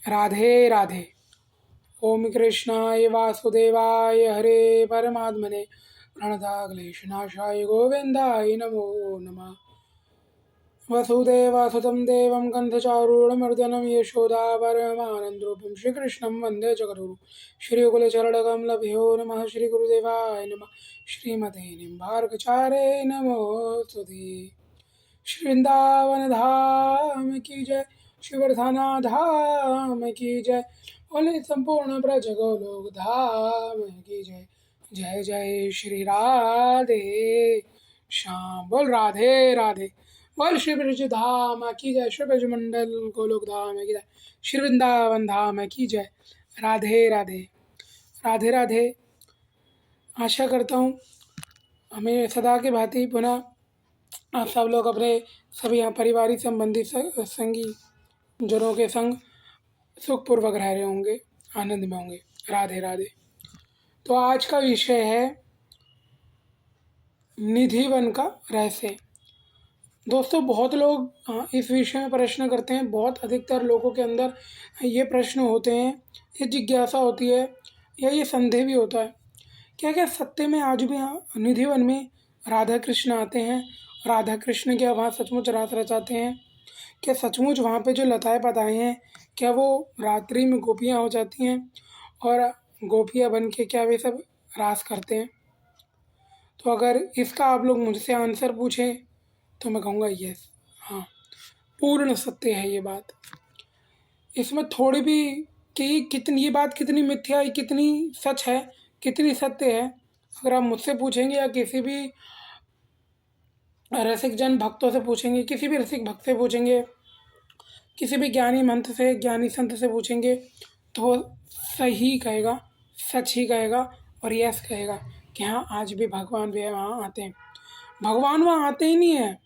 राधे राधे। ओम कृष्णाय वासुदेवाय हरे परमात्मने प्रणताक्लेशनाशाय गोविंदाय नमो नमः। वसुदेवसुतं देवं कंसचारूढमर्दनं यशोदापरमानन्दरूपं श्रीकृष्णं वन्दे जगद्गुरुं। श्रीकुलचरणकमलभ्यो नमः। श्रीगुरुदेवाय नमः। श्रीमते निम्बार्कचार्य नमोस्तुते। श्री वृंदावन धाम की जय। श्री वर्धना धाम की जय। बोले संपूर्ण ब्रज गोलोक धाम की जय। जय जय श्री राधे श्याम। बोल राधे राधे। बोल श्री ब्रज धाम की जय। श्री ब्रज मंडल गोलोक धाम की जय। श्री वृंदावन धाम की जय। राधे राधे। राधे राधे। आशा करता हूँ हमें सदा के भांति पुनः आप सब लोग अपने सभी यहाँ पारिवारिक संबंधी संगी जनों के संग सुखपूर्वक रह रहे होंगे, आनंद में होंगे। राधे राधे। तो आज का विषय है निधिवन का रहस्य। दोस्तों, बहुत लोग इस विषय में प्रश्न करते हैं। बहुत अधिकतर लोगों के अंदर ये प्रश्न होते हैं, ये जिज्ञासा होती है या ये संदेह भी होता है, क्या क्या सत्य में आज भी निधिवन में राधा कृष्ण आते हैं? राधा कृष्ण क्या वहाँ सचमुच रास रचाते हैं? क्या सचमुच वहाँ पे जो लताएं पताएं हैं, क्या वो रात्रि में गोपियाँ हो जाती हैं और गोपियाँ बन के क्या वे सब रास करते हैं? तो अगर इसका आप लोग मुझसे आंसर पूछें तो मैं कहूँगा यस, हाँ, पूर्ण सत्य है ये बात। इसमें थोड़ी भी कि कितनी ये बात कितनी मिथ्या है, कितनी सच है, कितनी सत्य है, अगर आप मुझसे पूछेंगे या किसी भी रसिक जन भक्तों से पूछेंगे, किसी भी रसिक भक्त से पूछेंगे, किसी भी ज्ञानी मंथ से, ज्ञानी संत से पूछेंगे तो सही कहेगा, सच ही कहेगा और यस कहेगा कि हाँ, आज भी भगवान भी वहाँ आते हैं। भगवान वहाँ आते ही नहीं है,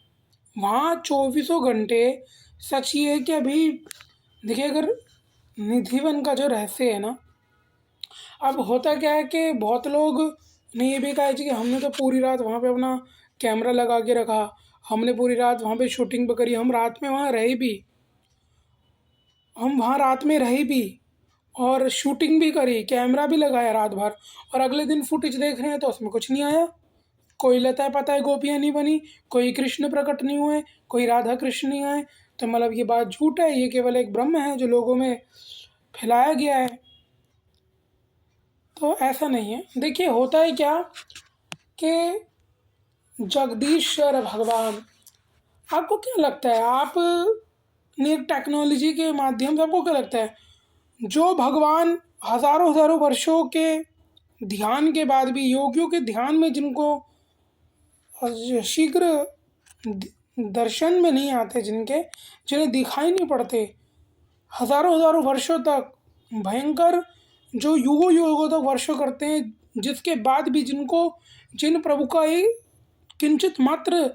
वहाँ 24 घंटे। सच ये है कि अभी देखिए, अगर निधिवन का जो रहस्य है ना, अब होता क्या है कि बहुत लोग ने ये भी कहा है कि हमने तो पूरी रात वहाँ पे अपना कैमरा लगा के रखा, हमने पूरी रात वहाँ पे शूटिंग भी करी, हम रात में वहाँ रहे भी, हम वहाँ रात में रहे भी और शूटिंग भी करी, कैमरा भी लगाया रात भर, और अगले दिन फुटेज देख रहे हैं तो उसमें कुछ नहीं आया। कोई लता पता गोपियाँ नहीं बनी, कोई कृष्ण प्रकट नहीं हुए, कोई राधा कृष्ण नहीं आए। तो मतलब ये बात झूठ है, ये केवल एक भ्रम है जो लोगों में फैलाया गया है। तो ऐसा नहीं है। देखिए, होता है क्या कि जगदीश्वर भगवान, आपको क्या लगता है, आप टेक्नोलॉजी के माध्यम से आपको क्या लगता है, जो भगवान हजारों हजारों वर्षों के ध्यान के बाद भी, योगियों के ध्यान में जिनको शीघ्र दर्शन में नहीं आते, जिन्हें दिखाई नहीं पड़ते, हजारों हजारों वर्षों तक भयंकर, जो युगों युगों तक वर्षों करते हैं, जिसके बाद भी जिन प्रभु का एक किंचित मात्र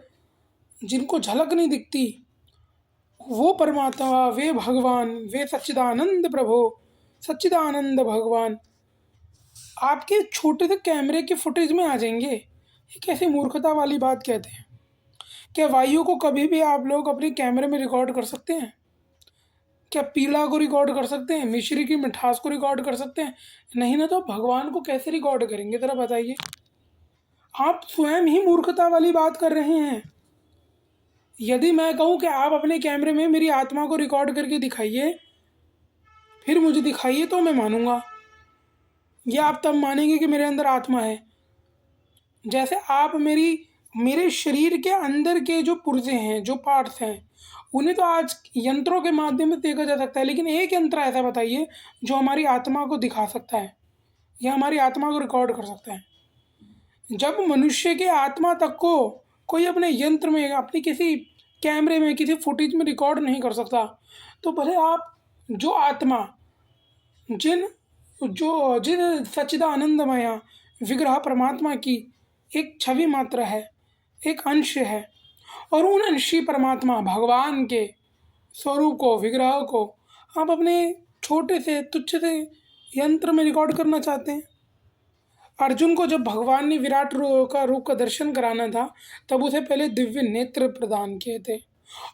जिनको झलक नहीं दिखती, वो परमात्मा, वे भगवान, वे सच्चिदानंद प्रभु, सच्चिदानंद भगवान आपके छोटे से कैमरे के फुटेज में आ जाएंगे। ये कैसी मूर्खता वाली बात कहते हैं? क्या वायु को कभी भी आप लोग अपने कैमरे में रिकॉर्ड कर सकते हैं? क्या पीला को रिकॉर्ड कर सकते हैं? मिश्री की मिठास को रिकॉर्ड कर सकते हैं? नहीं ना। तो भगवान को कैसे रिकॉर्ड करेंगे, जरा बताइए। आप स्वयं ही मूर्खता वाली बात कर रहे हैं। यदि मैं कहूँ कि आप अपने कैमरे में मेरी आत्मा को रिकॉर्ड करके दिखाइए, फिर मुझे दिखाइए, तो मैं मानूंगा। या आप तब मानेंगे कि मेरे अंदर आत्मा है। जैसे आप मेरे शरीर के अंदर के जो पुर्जे हैं, जो पार्ट्स हैं, उन्हें तो आज यंत्रों के माध्यम से देखा जा सकता है, लेकिन एक यंत्र ऐसा बताइए जो हमारी आत्मा को दिखा सकता है या हमारी आत्मा को रिकॉर्ड कर सकता है। जब मनुष्य के आत्मा तक को कोई अपने यंत्र में, अपनी किसी कैमरे में, किसी फुटेज में रिकॉर्ड नहीं कर सकता, तो भले आप जो आत्मा, जिन सच्चिदानंदमय विग्रह परमात्मा की एक छवि मात्र है, एक अंश है, और उन अंशी परमात्मा भगवान के स्वरूप को, विग्रह को आप अपने छोटे से तुच्छ से यंत्र में रिकॉर्ड करना चाहते हैं। अर्जुन को जब भगवान ने विराट रूप का दर्शन कराना था, तब उसे पहले दिव्य नेत्र प्रदान किए थे,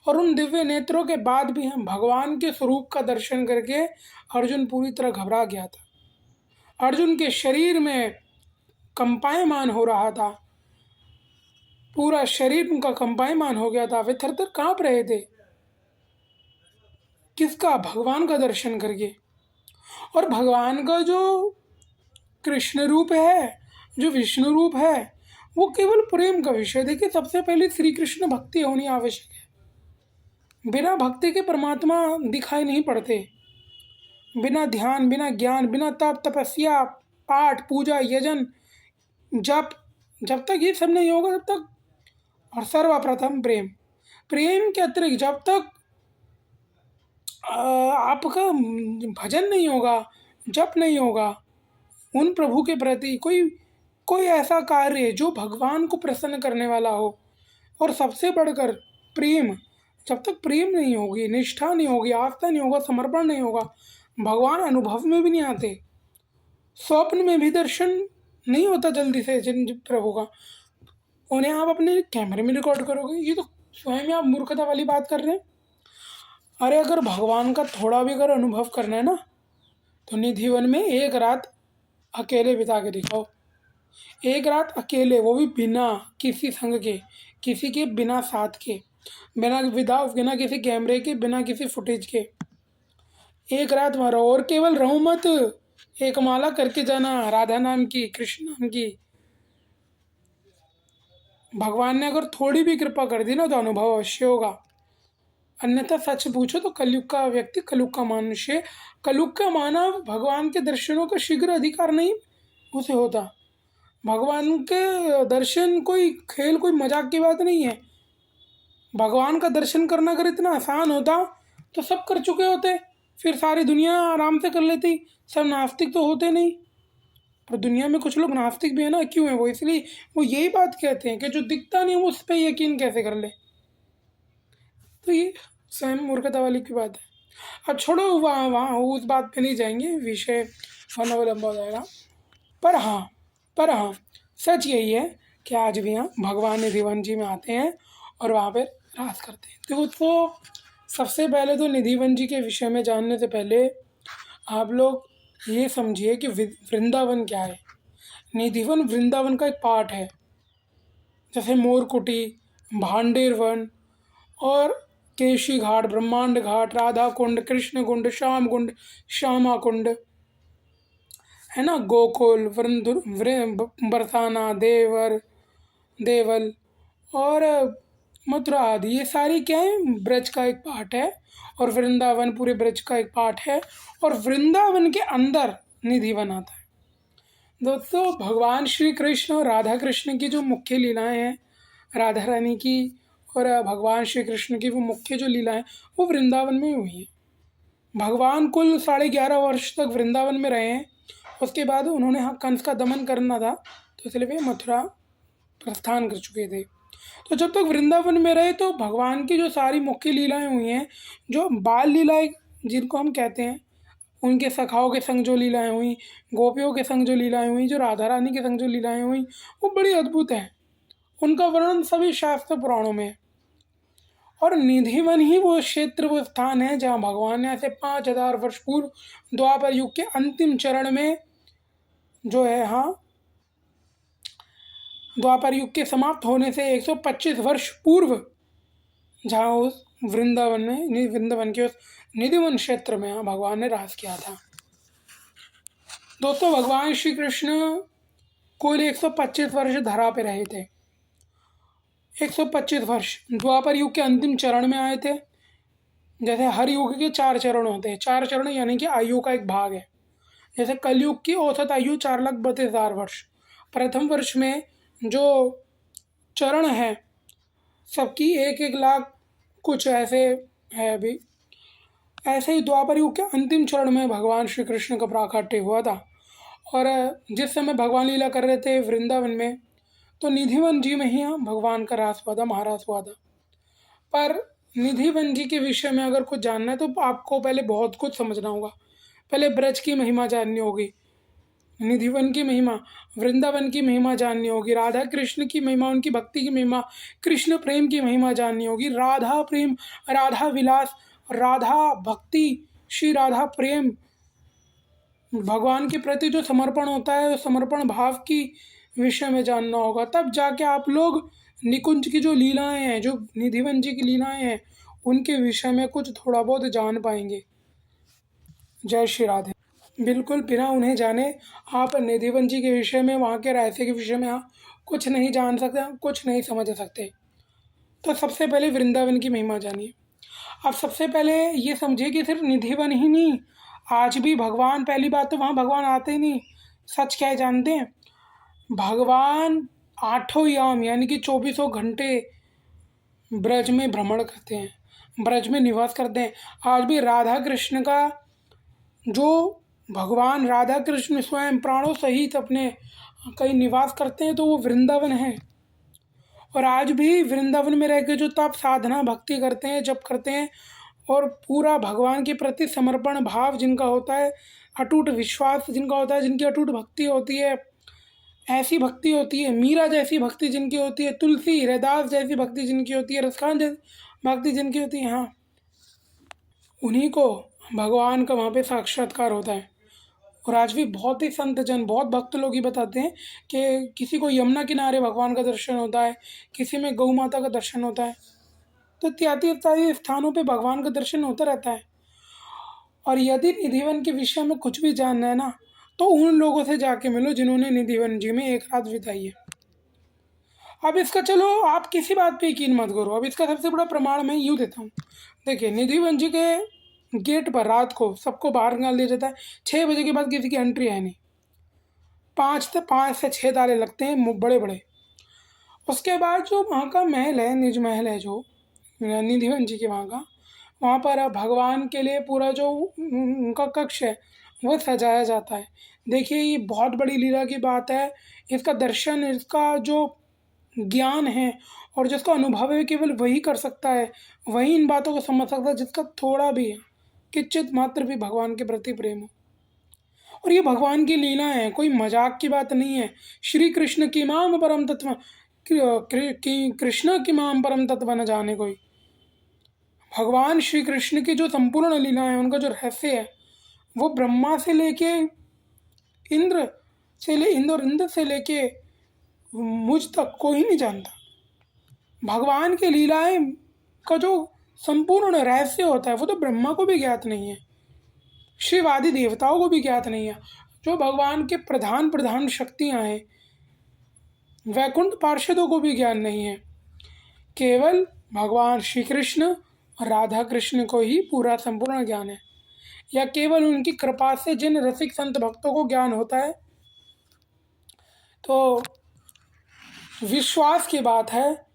और उन दिव्य नेत्रों के बाद भी हम भगवान के स्वरूप का दर्शन करके अर्जुन पूरी तरह घबरा गया था। अर्जुन के शरीर में कंपायमान हो रहा था, पूरा शरीर उनका कंपायमान हो गया था, वे थर थर काँप रहे थे। किसका? भगवान का दर्शन करके। और भगवान का जो कृष्ण रूप है, जो विष्णु रूप है, वो केवल प्रेम का विषय। देखिए, सबसे पहले श्री कृष्ण भक्ति होनी आवश्यक है। बिना भक्ति के परमात्मा दिखाई नहीं पड़ते। बिना ध्यान, बिना ज्ञान, बिना तप तपस्या, पाठ पूजा यजन जब जब तक ये सब नहीं होगा तब तक, और सर्वप्रथम प्रेम, प्रेम के अतिरिक्त जब तक आपका भजन नहीं होगा, जप नहीं होगा, उन प्रभु के प्रति कोई ऐसा कार्य जो भगवान को प्रसन्न करने वाला हो, और सबसे बढ़कर प्रेम, जब तक प्रेम नहीं होगी, निष्ठा नहीं होगी, आस्था नहीं होगा, समर्पण नहीं होगा, भगवान अनुभव में भी नहीं आते, स्वप्न में भी दर्शन नहीं होता जल्दी से। जिन प्रभु का उन्हें आप अपने कैमरे में रिकॉर्ड करोगे, ये तो स्वयं आप मूर्खता वाली बात कर रहे हैं। अरे अगर भगवान का थोड़ा भी अगर अनुभव करना है ना, तो निधिवन में एक रात अकेले बिता के दिखाओ। एक रात अकेले, वो भी बिना किसी संग के, किसी के बिना साथ के, बिना किसी कैमरे के, बिना किसी फुटेज के। एक रात वहाँ रहो, और केवल रहो मत, एक माला करके जाना राधा नाम की, कृष्ण नाम की। भगवान ने अगर थोड़ी भी कृपा कर दी ना, तो अनुभव अवश्य होगा। अन्यथा सच पूछो तो कलयुग का व्यक्ति, कलयुग का मनुष्य, कलयुग का मानव भगवान के दर्शनों का शीघ्र अधिकार नहीं उसे होता। भगवान के दर्शन कोई खेल, कोई मजाक की बात नहीं है। भगवान का दर्शन करना अगर इतना आसान होता तो सब कर चुके होते, फिर सारी दुनिया आराम से कर लेती, सब नास्तिक तो होते नहीं। पर दुनिया में कुछ लोग नास्तिक भी है ना, क्यों है वो? इसलिए वो यही बात कहते हैं कि जो दिखता नहीं उस पर यकीन कैसे कर ले। तो ये स्वयं मूर्खता वाली की बात है। अब छोड़ो, वहाँ उस बात पे नहीं जाएंगे, विषय वरना वो लंबा हो जाएगा। पर हाँ, सच यही है कि आज भी यहाँ भगवान निधिवन जी में आते हैं और वहाँ पर रास करते हैं। तो सबसे पहले तो निधिवन जी के विषय में जानने से पहले आप लोग ये समझिए कि वृंदावन क्या है। निधिवन वृंदावन का एक पार्ट है, जैसे मोरकुटी, भांडेर वन और केशी घाट, ब्रह्मांड घाट, राधा कुंड, कृष्ण कुंड, श्याम कुंड, श्यामा कुंड है ना, गोकुल, बरसाना, देवल और मथुरा आदि, ये सारी क्या है? ब्रज का एक पार्ट है। और वृंदावन पूरे ब्रज का एक पार्ट है। और वृंदावन के अंदर निधिवन आता है। दोस्तों, भगवान श्री कृष्ण और राधा कृष्ण की जो मुख्य लीलाएं हैं, राधा रानी की और भगवान श्री कृष्ण की वो मुख्य जो लीलाएं, वो वृंदावन में हुई हैं। भगवान कुल 11.5 वर्ष तक वृंदावन में रहे हैं। उसके बाद उन्होंने कंस का दमन करना था, तो इसलिए वे मथुरा प्रस्थान कर चुके थे। तो जब तक वृंदावन में रहे तो भगवान की जो सारी मुख्य लीलाएं हुई हैं, जो बाल लीलाएं जिनको हम कहते हैं, उनके सखाओं के संग जो लीलाएं हुई, गोपियों के संग जो लीलाएं हुई, जो राधा रानी के संग जो लीलाएं हुई, वो बड़ी अद्भुत हैं। उनका वर्णन सभी शास्त्र पुराणों में है। और निधिवन ही वो क्षेत्र, वो स्थान है जहाँ भगवान ने ऐसे 5000 वर्ष पूर्व द्वापर युग के अंतिम चरण में जो है, द्वापर युग के समाप्त होने से 125 वर्ष पूर्व, जहाँ उस वृंदावन के उस निधिवन क्षेत्र में भगवान ने राज किया था। दोस्तों, भगवान श्री कृष्ण कुल 125 वर्ष धरा पे रहे थे। 125 वर्ष द्वापर युग के अंतिम चरण में आए थे। जैसे हर युग के 4 चरण होते हैं, 4 चरण यानी कि आयु का एक भाग है। जैसे कलयुग की औसत आयु 4,32,000 वर्ष। प्रथम वर्ष में जो चरण है सबकी 1-1 लाख कुछ ऐसे है। अभी ऐसे ही द्वापर युग के अंतिम चरण में भगवान श्री कृष्ण का प्राकट्य हुआ था। और जिस समय भगवान लीला कर रहे थे वृंदावन में, तो निधिवन जी में ही भगवान का रास हुआ था, महारास हुआ था। पर निधिवन जी के विषय में अगर कुछ जानना है तो आपको पहले बहुत कुछ समझना होगा। पहले ब्रज की महिमा जाननी होगी। निधिवन की महिमा, वृंदावन की महिमा जाननी होगी, राधा कृष्ण की महिमा, उनकी भक्ति की महिमा, कृष्ण प्रेम की महिमा जाननी होगी, राधा प्रेम, राधा विलास, राधा भक्ति, श्री राधा प्रेम, भगवान के प्रति जो समर्पण होता है, समर्पण भाव की विषय में जानना होगा। तब जाके आप लोग निकुंज की जो लीलाएं हैं, जो निधिवन जी की लीलाएं हैं, उनके विषय में कुछ थोड़ा बहुत जान पाएंगे। जय श्री राधे। बिल्कुल बिना उन्हें जाने आप निधिवन जी के विषय में, वहाँ के रहस्य के विषय में आप कुछ नहीं जान सकते, कुछ नहीं समझ सकते। तो सबसे पहले वृंदावन की महिमा जानिए। अब सबसे पहले ये समझिए कि सिर्फ निधिवन ही नहीं, आज भी भगवान, पहली बात तो वहाँ भगवान आते ही नहीं। सच क्या है जानते हैं? भगवान आठों याम यानी कि 24 घंटे ब्रज में भ्रमण करते हैं, ब्रज में निवास करते हैं। आज भी राधा कृष्ण का जो भगवान राधा कृष्ण स्वयं प्राणों सहित अपने कहीं निवास करते हैं तो वो वृंदावन है। और आज भी वृंदावन में रह के जो तप साधना भक्ति करते हैं, जप करते हैं, और पूरा भगवान के प्रति समर्पण भाव जिनका होता है, अटूट विश्वास जिनका होता है, जिनकी अटूट भक्ति होती है, ऐसी भक्ति होती है, मीरा जैसी भक्ति जिनकी होती है, तुलसी हृदास जैसी भक्ति जिनकी होती है, रसखान जैसी भक्ति जिनकी होती है, हाँ, उन्हीं को भगवान का वहाँ पे साक्षात्कार होता है। और आज भी बहुत ही संत जन, बहुत भक्त लोग ही बताते हैं कि किसी को यमुना किनारे भगवान का दर्शन होता है, किसी में गौ माता का दर्शन होता है। तो इत्यादि इत्यादि स्थानों पे भगवान का दर्शन होता रहता है। और यदि निधिवन के विषय में कुछ भी जानना है ना, तो उन लोगों से जाके मिलो जिन्होंने निधिवन जी में एक रात बिताई है। अब इसका चलो आप किसी बात पे यकीन मत करो, अब इसका सबसे बड़ा प्रमाण मैं यूँ देता हूँ। देखिए, निधिवन जी के गेट पर रात को सबको बाहर निकाल दिया जाता है। 6 बजे के बाद किसी की एंट्री है नहीं। 5 से 6 ताले लगते हैं बड़े बड़े। उसके बाद जो वहाँ का महल है, निज महल है जो निधिवन जी के वहाँ पर भगवान के लिए पूरा जो उनका कक्ष है वो सजाया जाता है। देखिए, ये बहुत बड़ी लीला की बात है। इसका दर्शन, इसका जो ज्ञान है और जिसका अनुभव है, केवल वही कर सकता है, वही इन बातों को समझ सकता है जिसका थोड़ा भी किंचित मात्र भी भगवान के प्रति प्रेम हो। और ये भगवान की लीला है, कोई मजाक की बात नहीं है। श्री कृष्ण की माम परम तत्व, कृष्ण की माम परम तत्व न जाने कोई। भगवान श्री कृष्ण की जो संपूर्ण लीला है, उनका जो रहस्य है, वो ब्रह्मा से लेके इंद्र इंद्र से लेके मुझ तक कोई नहीं जानता। भगवान की लीलाएं का जो संपूर्ण रहस्य होता है वो तो ब्रह्मा को भी ज्ञात नहीं है, शिवादि देवताओं को भी ज्ञात नहीं है। जो भगवान के प्रधान प्रधान शक्तियाँ हैं, वैकुंठ पार्षदों को भी ज्ञान नहीं है। केवल भगवान श्री कृष्ण और राधा कृष्ण को ही पूरा संपूर्ण ज्ञान है, या केवल उनकी कृपा से जिन रसिक संत भक्तों को ज्ञान होता है। तो विश्वास की बात है,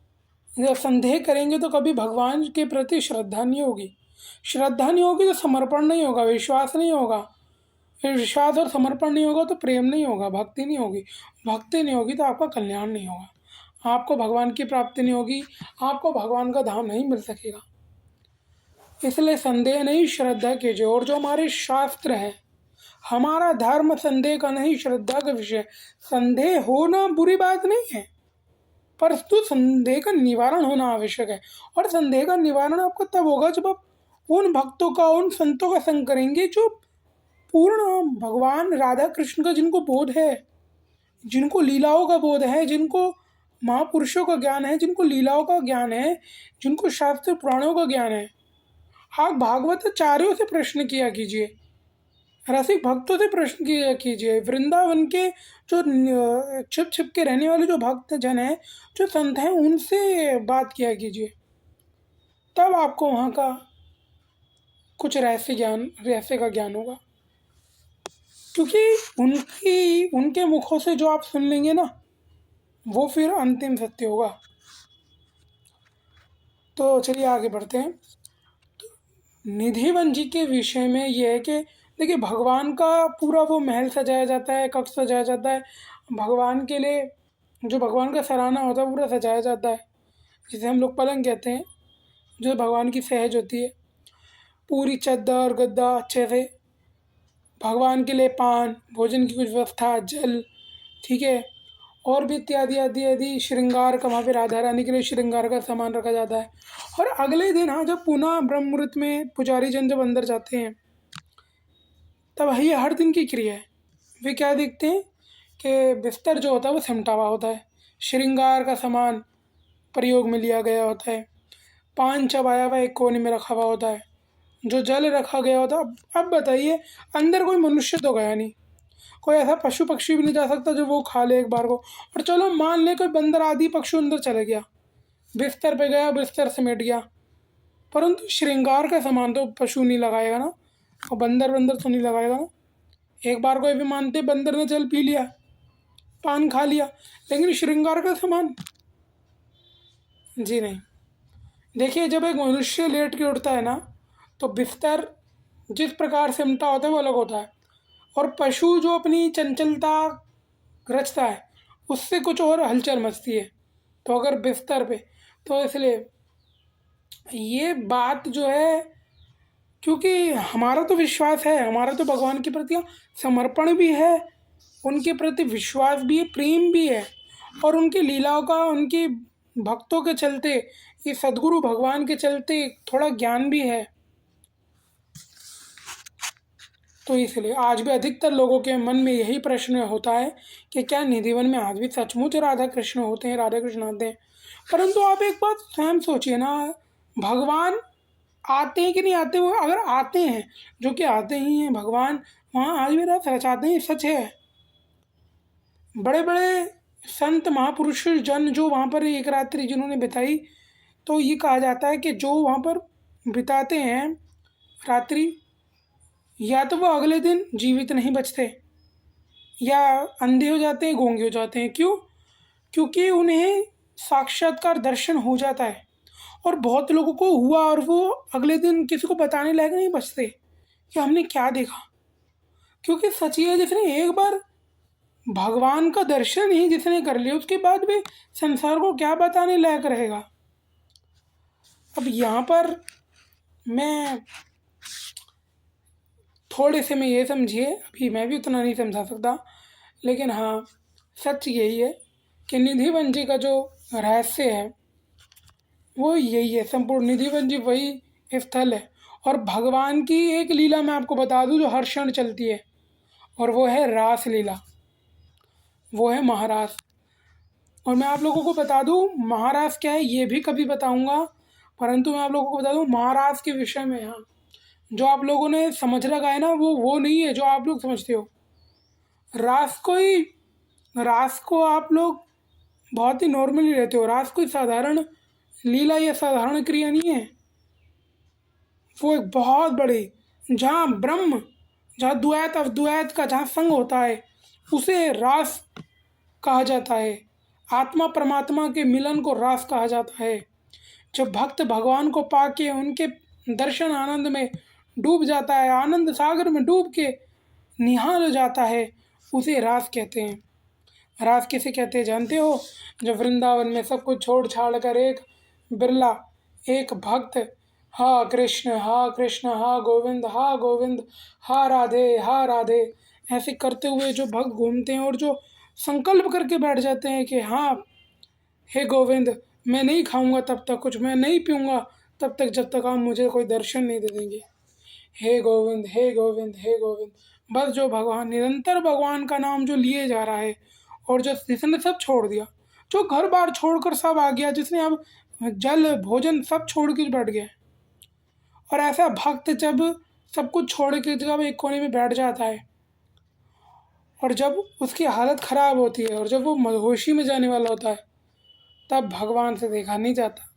जब संदेह करेंगे तो कभी भगवान के प्रति श्रद्धा नहीं होगी, श्रद्धा नहीं होगी तो समर्पण नहीं होगा, विश्वास नहीं होगा, फिर विश्वास और समर्पण नहीं होगा तो प्रेम नहीं होगा, भक्ति नहीं होगी, भक्ति नहीं होगी तो आपका कल्याण नहीं होगा, आपको भगवान की प्राप्ति नहीं होगी, आपको भगवान का धाम नहीं मिल सकेगा। इसलिए संदेह नहीं, श्रद्धा कीजिए। और जो हमारे शास्त्र है, हमारा धर्म संदेह का नहीं, श्रद्धा का विषय। संदेह होना बुरी बात नहीं है, परंतु संदेह का निवारण होना आवश्यक है। और संदेह का निवारण आपको तब होगा जब आप उन भक्तों का, उन संतों का संग करेंगे जो पूर्ण भगवान राधा कृष्ण का जिनको बोध है, जिनको लीलाओं का बोध है, जिनको महापुरुषों का ज्ञान है, जिनको लीलाओं का ज्ञान है, जिनको शास्त्र पुराणों का ज्ञान है। आप भागवताचार्यों से प्रश्न किया कीजिए, रसिक भक्तों से प्रश्न किया कीजिए, वृंदावन के जो छिप छिप के रहने वाले जो भक्त जन हैं, जो संत हैं, उनसे बात किया कीजिए। तब आपको वहाँ का कुछ रहस्य का ज्ञान होगा। क्योंकि उनके मुखों से जो आप सुन लेंगे ना, वो फिर अंतिम सत्य होगा। तो चलिए आगे बढ़ते हैं। निधिवन जी के विषय में यह है कि देखिए, भगवान का पूरा वो महल सजाया जाता है, कक्ष सजाया जाता है। भगवान के लिए जो भगवान का सराहना होता है पूरा सजाया जाता है, जिसे हम लोग पलंग कहते हैं, जो भगवान की सहज होती है। पूरी चद्दर गद्दा अच्छे से भगवान के लिए पान, भोजन की कुछ व्यवस्था, जल, ठीक है, और भी इत्यादि आदि आदि श्रृंगार का, वहाँ पे राधा रानी के लिए श्रृंगार का सामान रखा जाता है। और अगले दिन हाँ, जब पुनः ब्रह्म मुहूर्त में पुजारी जन जब अंदर जाते हैं, तब ये हर दिन की क्रिया है। वे क्या देखते हैं कि बिस्तर जो होता है वो सिमटा हुआ होता है, श्रृंगार का सामान प्रयोग में लिया गया होता है, पान चबाया हुआ एक कोने में रखा हुआ होता है, जो जल रखा गया होता है। अब बताइए, अंदर कोई मनुष्य तो गया नहीं, कोई ऐसा पशु पक्षी भी नहीं जा सकता जो वो खा ले एक बार को। और चलो मान ले कोई बंदर आदि पक्षी अंदर चले गया, बिस्तर पे गया, बिस्तर समेट गया, परंतु श्रृंगार का सामान तो पशु नहीं लगाएगा ना, और बंदर तो नहीं लगाएगा ना। एक बार कोई भी मानते बंदर ने जल पी लिया, पान खा लिया, लेकिन श्रृंगार का सामान जी नहीं। देखिए, जब एक मनुष्य लेट के उठता है ना, तो बिस्तर जिस प्रकार से सिमटा होता है वो अलग होता है, और पशु जो अपनी चंचलता रचता है उससे कुछ और हलचल मचती है। तो अगर बिस्तर पे, तो इसलिए ये बात जो है, क्योंकि हमारा तो विश्वास है, हमारा तो भगवान के प्रति समर्पण भी है, उनके प्रति विश्वास भी है, प्रेम भी है, और उनकी लीलाओं का, उनकी भक्तों के चलते, ये सद्गुरु भगवान के चलते थोड़ा ज्ञान भी है। तो इसलिए आज भी अधिकतर लोगों के मन में यही प्रश्न होता है कि क्या निधिवन में आज भी सचमुच राधा कृष्ण होते हैं, राधा कृष्ण आते हैं। परंतु आप एक बात स्वयं सोचिए ना, भगवान आते हैं कि नहीं आते? वो अगर आते हैं, जो कि आते ही हैं भगवान, वहाँ आज भी रात रचाते हैं, सच है। बड़े बड़े संत महापुरुष जन जो वहाँ पर एक रात्रि जिन्होंने बिताई, तो ये कहा जाता है कि जो वहाँ पर बिताते हैं रात्रि, या तो वो अगले दिन जीवित नहीं बचते, या अंधे हो जाते हैं, गूंगे हो जाते हैं। क्यों? क्योंकि उन्हें साक्षात्कार दर्शन हो जाता है, और बहुत लोगों को हुआ, और वो अगले दिन किसी को बताने लायक नहीं बचते कि हमने क्या देखा। क्योंकि सच ही है, जिसने एक बार भगवान का दर्शन ही जिसने कर लिया, उसके बाद भी संसार को क्या बताने लायक रहेगा। अब यहाँ पर मैं थोड़े से में ये समझिए, अभी मैं भी उतना नहीं समझा सकता, लेकिन हाँ, सच यही है कि निधिवन जी का जो रहस्य है वो यही है। संपूर्ण निधिवन जी वही स्थल है। और भगवान की एक लीला मैं आपको बता दूं जो हर क्षण चलती है, और वो है रास लीला, वो है महारास। और मैं आप लोगों को बता दूं महारास क्या है, ये भी कभी बताऊंगा, परंतु मैं आप लोगों को बता दूं महारास के विषय में, हाँ, जो आप लोगों ने समझ रखा है ना, वो नहीं है जो आप लोग समझते हो। रास को आप लोग बहुत ही नॉर्मली रहते हो। रास कोई साधारण लीला या साधारण क्रिया नहीं है, वो एक बहुत बड़ी, जहाँ ब्रह्म, जहाँ द्वैत अद्वैत का जहाँ संग होता है, उसे रास कहा जाता है। आत्मा परमात्मा के मिलन को रास कहा जाता है। जब भक्त भगवान को पाके उनके दर्शन आनंद में डूब जाता है, आनंद सागर में डूब के निहाल हो जाता है, उसे रास कहते हैं। रास किसे कहते हैं जानते हो? जब वृंदावन में सब कुछ छोड़ छाड़ कर एक बिरला, एक भक्त हा कृष्ण हा गोविंद, हा गोविंद, हा राधे ऐसे करते हुए जो भक्त घूमते हैं, और जो संकल्प करके बैठ जाते हैं कि हाँ हे गोविंद, मैं नहीं खाऊंगा तब तक कुछ, मैं नहीं पीऊँगा तब तक जब तक आप मुझे कोई दर्शन नहीं दे देंगे। हे गोविंद, हे गोविंद, हे गोविंद। बस जो भगवान, निरंतर भगवान का नाम जो लिए जा रहा है, और जो जिसने सब छोड़ दिया, जो घर बार छोड़कर सब आ गया, जिसने अब जल भोजन सब छोड़ के बैठ गया। और ऐसा भक्त जब सब कुछ छोड़ के जब एक कोने में बैठ जाता है, और जब उसकी हालत ख़राब होती है, और जब वो मदहोशी में जाने वाला होता है, तब भगवान से देखा नहीं जाता।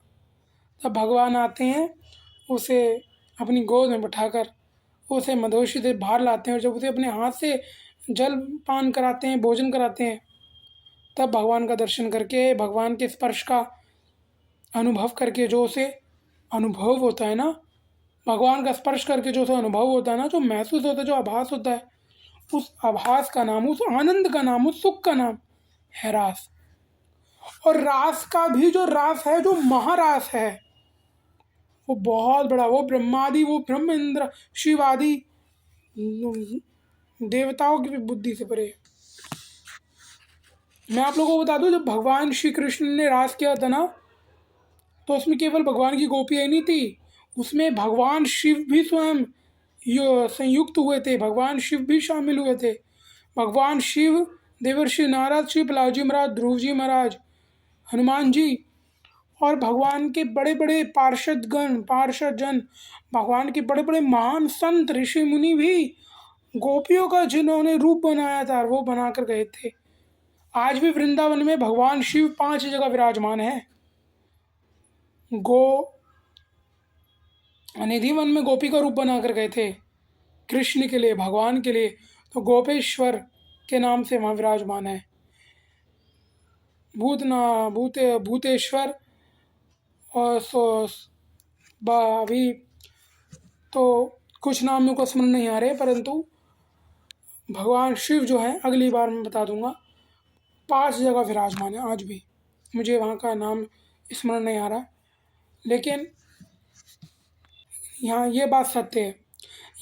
तब भगवान आते हैं, उसे अपनी गोद में बिठाकर उसे मदहोशी से बाहर लाते हैं, और जब उसे अपने हाथ से जल पान कराते हैं, भोजन कराते हैं, तब भगवान का दर्शन करके, भगवान के स्पर्श का अनुभव करके जो उसे अनुभव होता है ना, भगवान का स्पर्श करके जो उसे अनुभव होता है ना, जो महसूस होता है, जो आभास होता है, उस आभास का नाम, उस आनंद का नाम, उस सुख का नाम है रास। और रास का भी जो रास है, जो महारास है, वो बहुत बड़ा, वो ब्रह्मादि, वो ब्रह्म इंद्र शिव आदि देवताओं की भी बुद्धि से परे है। मैं आप लोगों को बता दूं, जब भगवान श्री कृष्ण ने रास किया था ना, तो उसमें केवल भगवान की गोपियाँ नहीं थी, उसमें भगवान शिव भी स्वयं संयुक्त हुए थे, भगवान शिव भी शामिल हुए थे। भगवान शिव, देवर्षि नारद, श्री प्रहलाद जी महाराज, ध्रुव जी महाराज, हनुमान जी और भगवान के बड़े बड़े पार्षद जन, भगवान के बड़े बड़े महान संत ऋषि मुनि भी गोपियों का जिन्होंने रूप बनाया था वो बना कर गए थे। आज भी वृंदावन में भगवान शिव 5 जगह विराजमान है। गो निधि वन में गोपी का रूप बना कर गए थे कृष्ण के लिए, भगवान के लिए, तो गोपेश्वर के नाम से वहाँ विराजमान है। भूतेश्वर और अभी तो कुछ नाम मेरे को स्मरण नहीं आ रहे, परंतु भगवान शिव जो है अगली बार मैं बता दूंगा, 5 जगह विराजमान है आज भी। मुझे वहाँ का नाम स्मरण नहीं आ रहा, लेकिन यहाँ ये बात सत्य है,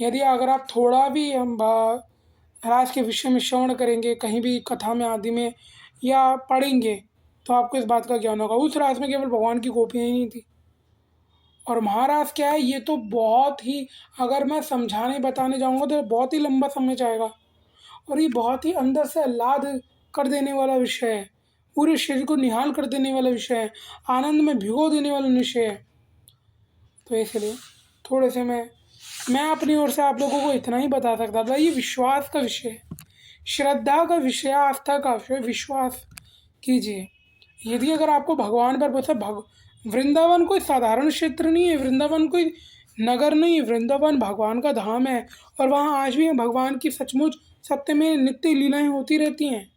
यदि अगर आप थोड़ा भी हम राज के विषय में श्रवण करेंगे, कहीं भी कथा में आदि में या पढ़ेंगे, तो आपको इस बात का ज्ञान होगा। उस राज में केवल भगवान की गोपियाँ ही नहीं थी। और महाराज क्या है, ये तो बहुत ही, अगर मैं समझाने बताने जाऊँगा तो बहुत ही लंबा समय जाएगा, और ये बहुत ही अंदर से आह्लाद कर देने वाला विषय है, पूरे शरीर को निहाल कर देने वाला विषय है, आनंद में भिगो देने वाला विषय है। तो इसलिए थोड़े से मैं अपनी ओर से आप लोगों को इतना ही बता सकता था। ये विश्वास का विषय है, श्रद्धा का विषय, आस्था का विषय। विश्वास कीजिए, यदि अगर आपको भगवान पर भरोसा, वृंदावन कोई साधारण क्षेत्र नहीं है, वृंदावन कोई नगर नहीं है, वृंदावन भगवान का धाम है, और वहाँ आज भी भगवान की सचमुच सत्य में नित्य लीलाएं होती रहती हैं।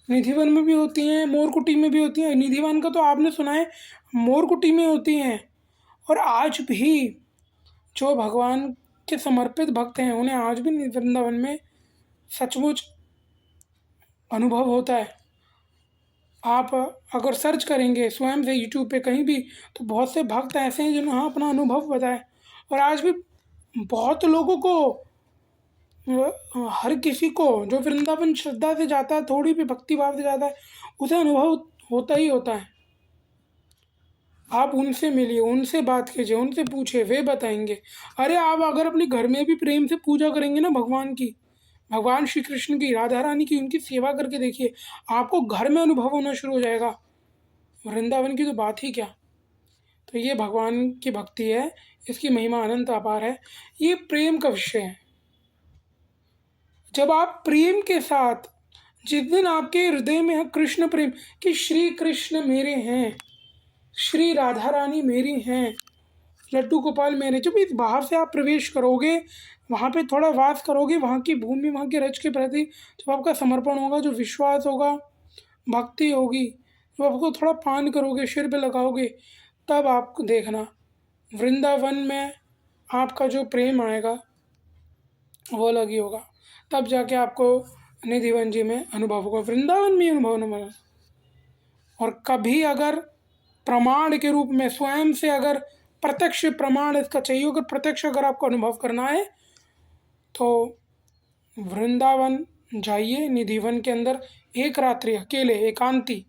निधिवन में भी होती हैं, मोरकुटी में भी होती हैं। निधिवन का तो आपने सुना है, मोरकुटी में होती हैं। और आज भी जो भगवान के समर्पित भक्त हैं उन्हें आज भी वृंदावन में सचमुच अनुभव होता है। आप अगर सर्च करेंगे स्वयं से यूट्यूब पे कहीं भी, तो बहुत से भक्त ऐसे हैं जिन्होंने अपना अनुभव बताया। और आज भी बहुत लोगों को, हर किसी को जो वृंदावन श्रद्धा से जाता है, थोड़ी भी भक्ति भाव से जाता है, उसे अनुभव होता ही होता है। आप उनसे मिलिए, उनसे बात कीजिए, उनसे पूछिए, वे बताएंगे। अरे आप अगर अपने घर में भी प्रेम से पूजा करेंगे ना भगवान की, भगवान श्री कृष्ण की, राधा रानी की, उनकी सेवा करके देखिए, आपको घर में अनुभव होना शुरू हो जाएगा। वृंदावन की तो बात ही क्या। तो ये भगवान की भक्ति है, इसकी महिमा अनंत अपार है। ये प्रेम का विषय है। जब आप प्रेम के साथ, जिस दिन आपके हृदय में है कृष्ण प्रेम कि श्री कृष्ण मेरे हैं, श्री राधा रानी मेरी हैं, लड्डू गोपाल मेरे, जब इस भाव से आप प्रवेश करोगे, वहाँ पे थोड़ा वास करोगे, वहाँ की भूमि, वहाँ के रज के प्रति जब आपका समर्पण होगा, जो विश्वास होगा, भक्ति होगी, जब आपको थोड़ा पान करोगे, सिर पे लगाओगे, तब आपको देखना वृंदावन में आपका जो प्रेम आएगा वो अलग ही होगा। तब जाके आपको निधिवन जी में अनुभव होगा, वृंदावन में अनुभव न मिला। और कभी अगर प्रमाण के रूप में स्वयं से अगर प्रत्यक्ष प्रमाण इसका चाहिए, अगर प्रत्यक्ष अगर आपको अनुभव करना है, तो वृंदावन जाइए, निधिवन के अंदर एक रात्रि अकेले एकांती,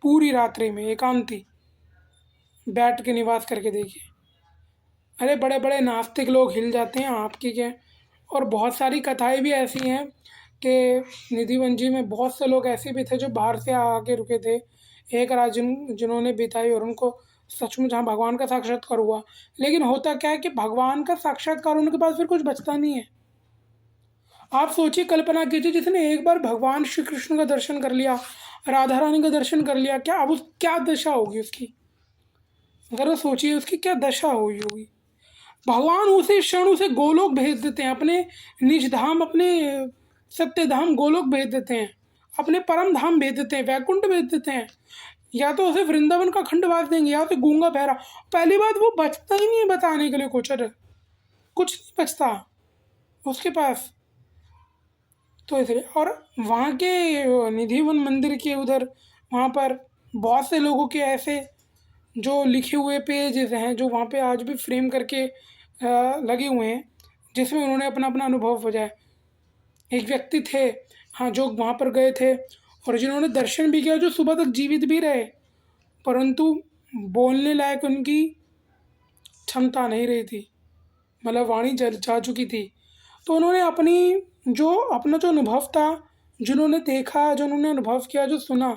पूरी रात्रि में एकांती बैठ के निवास करके देखिए। अरे बड़े बड़े नास्तिक लोग हिल जाते हैं आपकी क्या। और बहुत सारी कथाएं भी ऐसी हैं कि निधिवन जी में बहुत से लोग ऐसे भी थे जो बाहर से आके रुके थे, एक रात जिन्होंने बिताई, और उनको सचमुच हाँ भगवान का साक्षात्कार हुआ। लेकिन होता क्या है कि भगवान का साक्षात्कार होने के बाद फिर कुछ बचता नहीं है। आप सोचिए, कल्पना कीजिए, जिसने एक बार भगवान श्री कृष्ण का दर्शन कर लिया, राधा रानी का दर्शन कर लिया, क्या अब उस क्या दशा होगी उसकी। अगर वो सोचिए उसकी क्या दशा हुई होगी। भगवान उसी क्षण उसे गोलोक भेज देते हैं, अपने निज धाम, अपने सत्य धाम गोलोक भेज देते हैं, अपने परम धाम भेज देते हैं, वैकुंठ भेज देते हैं। या तो उसे वृंदावन का खंडवास देंगे, या तो गूंगा बहरा। पहली बात, वो बचता ही नहीं है बताने के लिए, कुछ नहीं बचता उसके पास। तो इसलिए, और वहाँ के निधिवन मंदिर के उधर, वहाँ पर बहुत से लोगों के ऐसे जो लिखे हुए पेजेस हैं, जो वहाँ पे आज भी फ्रेम करके लगे हुए हैं, जिसमें उन्होंने अपना अपना अनुभव बताया। एक व्यक्ति थे, हाँ, जो वहाँ पर गए थे और जिन्होंने दर्शन भी किया, जो सुबह तक जीवित भी रहे, परंतु बोलने लायक उनकी क्षमता नहीं रही थी, मतलब वाणी जल जा चुकी थी। तो उन्होंने अपना जो अनुभव था, जिन्होंने देखा, जो उन्होंने अनुभव किया, जो सुना,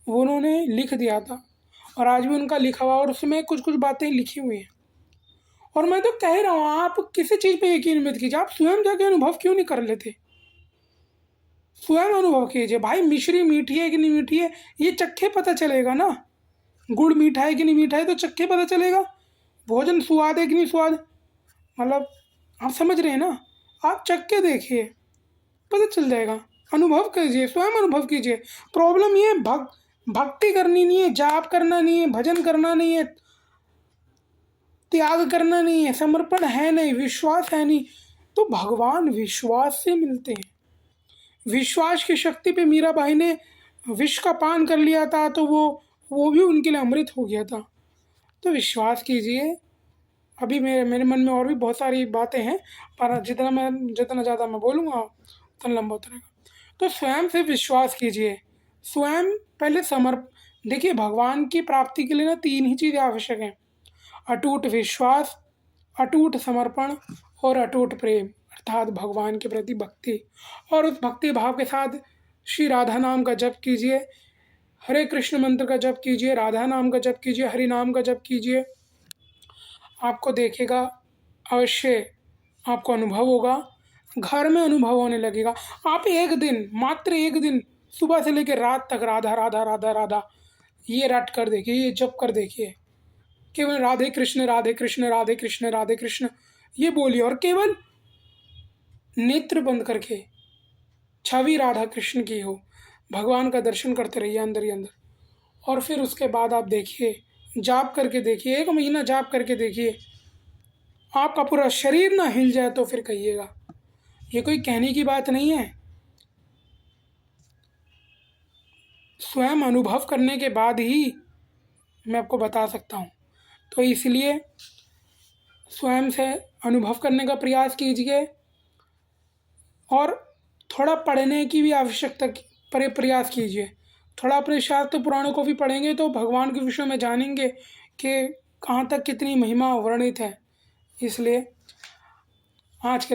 वो उन्होंने लिख दिया था और आज भी उनका लिखा हुआ और उसमें कुछ कुछ बातें लिखी हुई हैं। और मैं तो कह रहा हूँ, आप किसी चीज़ पे यकीन मत कीजिए, आप स्वयं जाके अनुभव क्यों नहीं कर लेते? स्वयं अनुभव कीजिए भाई, मिश्री मीठी है कि नहीं मीठी है, ये चक्के पता चलेगा ना। गुड़ मीठा है कि नहीं मीठा है तो चक्के पता चलेगा। भोजन स्वाद है कि नहीं स्वाद, मतलब आप समझ रहे हैं ना। आप चक्के देखिए, पता चल जाएगा। अनुभव कीजिए, स्वयं अनुभव कीजिए। प्रॉब्लम ये भक्ति करनी नहीं है, जाप करना नहीं है, भजन करना नहीं है, त्याग करना नहीं है, समर्पण है नहीं, विश्वास है नहीं। तो भगवान विश्वास से मिलते हैं। विश्वास की शक्ति पे मीराबाई ने विष का पान कर लिया था, तो वो भी उनके लिए अमृत हो गया था। तो विश्वास कीजिए। अभी मेरे मन में और भी बहुत सारी बातें हैं, पर जितना ज़्यादा मैं बोलूँगा उतना लंबा होता रहेगा। तो स्वयं से विश्वास कीजिए। स्वयं पहले देखिए, भगवान की प्राप्ति के लिए ना 3 ही चीज़ें आवश्यक हैं: अटूट विश्वास, अटूट समर्पण और अटूट प्रेम, अर्थात भगवान के प्रति भक्ति। और उस भक्ति भाव के साथ श्री राधा नाम का जप कीजिए, हरे कृष्ण मंत्र का जप कीजिए, राधा नाम का जप कीजिए, हरि नाम का जप कीजिए। आपको देखेगा, अवश्य आपको अनुभव होगा, घर में अनुभव होने लगेगा। आप एक दिन, मात्र एक दिन, सुबह से लेकर रात तक राधा राधा राधा राधा ये रट कर देखिए, ये जप कर देखिए। केवल राधे कृष्ण राधे कृष्ण राधे कृष्ण राधे कृष्ण ये बोलिए और केवल नेत्र बंद करके छवि राधा कृष्ण की हो, भगवान का दर्शन करते रहिए अंदर ही अंदर। और फिर उसके बाद आप देखिए, जाप करके देखिए, 1 महीना जाप करके देखिए, आपका पूरा शरीर ना हिल जाए तो फिर कहिएगा। ये कोई कहने की बात नहीं है, स्वयं अनुभव करने के बाद ही मैं आपको बता सकता हूँ। तो इसलिए स्वयं से अनुभव करने का प्रयास कीजिए और थोड़ा पढ़ने की भी आवश्यकता प्रयास कीजिए। थोड़ा अपने शास्त्र पुराणों को भी पढ़ेंगे तो भगवान के विषय में जानेंगे कि कहाँ तक कितनी महिमा वर्णित है। इसलिए आज के